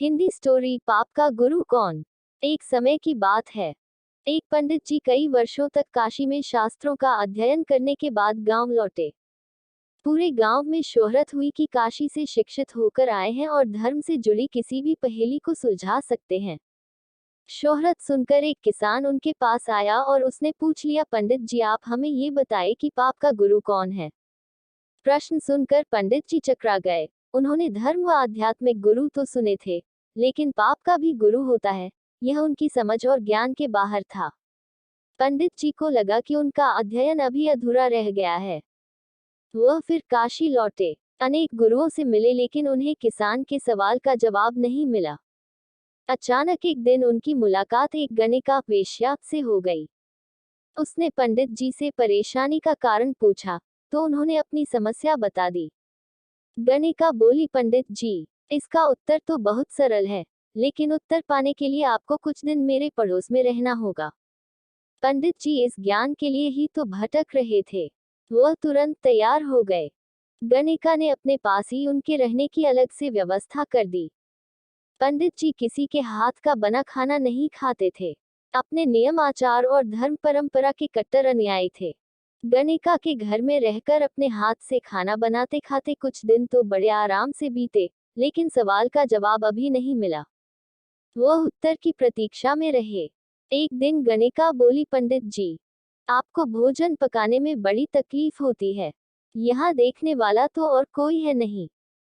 Hindi story पाप का गुरु कौन। एक समय की बात है। एक पंडित जी कई वर्षों तक काशी में शास्त्रों का अध्ययन करने के बाद गांव लौटे। पूरे गांव में शोहरत हुई कि काशी से शिक्षित होकर आए हैं और धर्म से जुड़ी किसी भी पहेली को सुलझा सकते हैं। शोहरत सुनकर एक किसान उनके पास आया और उसने पूछ लिया, पंडित जी आप हमें ये बताएं कि पाप का गुरु कौन है। प्रश्न सुनकर पंडित जी चकरा गए। उन्होंने धर्म व आध्यात्मिक गुरु तो सुने थे, लेकिन पाप का भी गुरु होता है, यह उनकी समझ और ज्ञान के बाहर था। पंडित जी को लगा कि उनका अध्ययन अभी अधूरा रह गया है। वह फिर काशी लौटे, अनेक गुरुओं से मिले, लेकिन उन्हें किसान के सवाल का जवाब नहीं मिला। अचानक एक दिन उनकी मुलाकात एक गणिका वेश्या से हो गई। उसने पंडित जी से परेशानी का कारण पूछा, तो उन्होंने अपनी समस्या बता दी। गणिका बोली, पंडित जी, इसका उत्तर तो बहुत सरल है, लेकिन उत्तर पाने के लिए आपको कुछ दिन मेरे पड़ोस में रहना होगा। पंडित जी इस ज्ञान के लिए ही तो भटक रहे थे। वह तुरंत तैयार हो गए। गणिका ने अपने पास ही उनके रहने की अलग से व्यवस्था कर दी। पंडित जी किसी के हाथ का बना खाना नहीं खाते थे। अपने नियम आचार और धर्म परंपरा के कट्टर अनुयायी थे। गणिका के घर में रहकर अपने हाथ से खाना बनाते खाते कुछ दिन तो बड़े आराम से बीते, लेकिन सवाल का जवाब अभी नहीं मिला। वह उत्तर की प्रतीक्षा में रहे। एक दिन गणिका बोली, पंडित जी, आपको भोजन पकाने में बड़ी तकलीफ होती है। यहाँ देखने वाला तो और कोई है नहीं।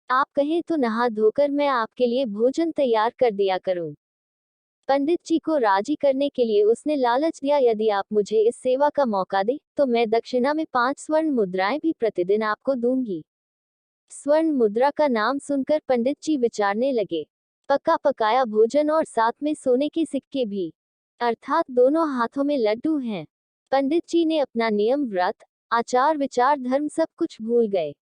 आप कहें तो नहा धोकर मैं आपके लिए भोजन तैयार कर दिया करूं। पंडित जी को राजी करने के लिए उसने लालच दिया, यदि आप मुझे इस सेवा का मौका दें, तो मैं दक्षिणा में 5 स्वर्ण मुद्राएं भी प्रतिदिन आपको दूंगी। स्वर्ण मुद्रा का नाम सुनकर पंडित जी विचारने लगे। पका पकाया भोजन और साथ में सोने के सिक्के भी, अर्थात दोनों हाथों में लड्डू हैं। पंडित जी ने अपना नियम, व्रत, आचार विचार, धर्म सब कुछ भूल गए।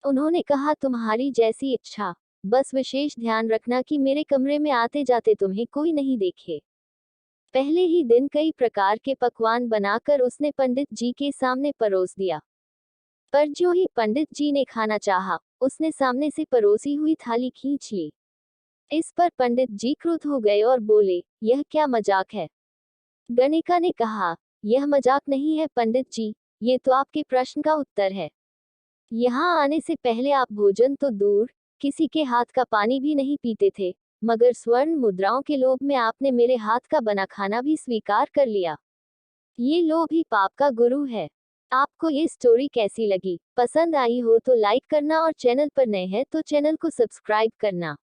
उन्होंने कहा, तुम्हारी जैसी इच्छा, बस विशेष ध्यान रखना कि मेरे कमरे में आते जाते तुम्हें कोई नहीं देखे। पहले ही दिन कई प्रकार के पकवान बनाकर उसने पंडित जी के सामने परोस दिया। पर जो ही पंडित जी ने खाना चाहा, उसने सामने से परोसी हुई थाली खींच ली। इस पर पंडित जी क्रुद्ध हो गए और बोले, यह क्या मजाक है। गणिका ने कहा, यह मजाक नहीं है पंडित जी, ये तो आपके प्रश्न का उत्तर है। यहाँ आने से पहले आप भोजन तो दूर, किसी के हाथ का पानी भी नहीं पीते थे, मगर स्वर्ण मुद्राओं के लोभ में आपने मेरे हाथ का बना खाना भी स्वीकार कर लिया। ये लोभ ही पाप का गुरु है। आपको ये स्टोरी कैसी लगी? पसंद आई हो तो लाइक करना और चैनल पर नए हैं तो चैनल को सब्सक्राइब करना।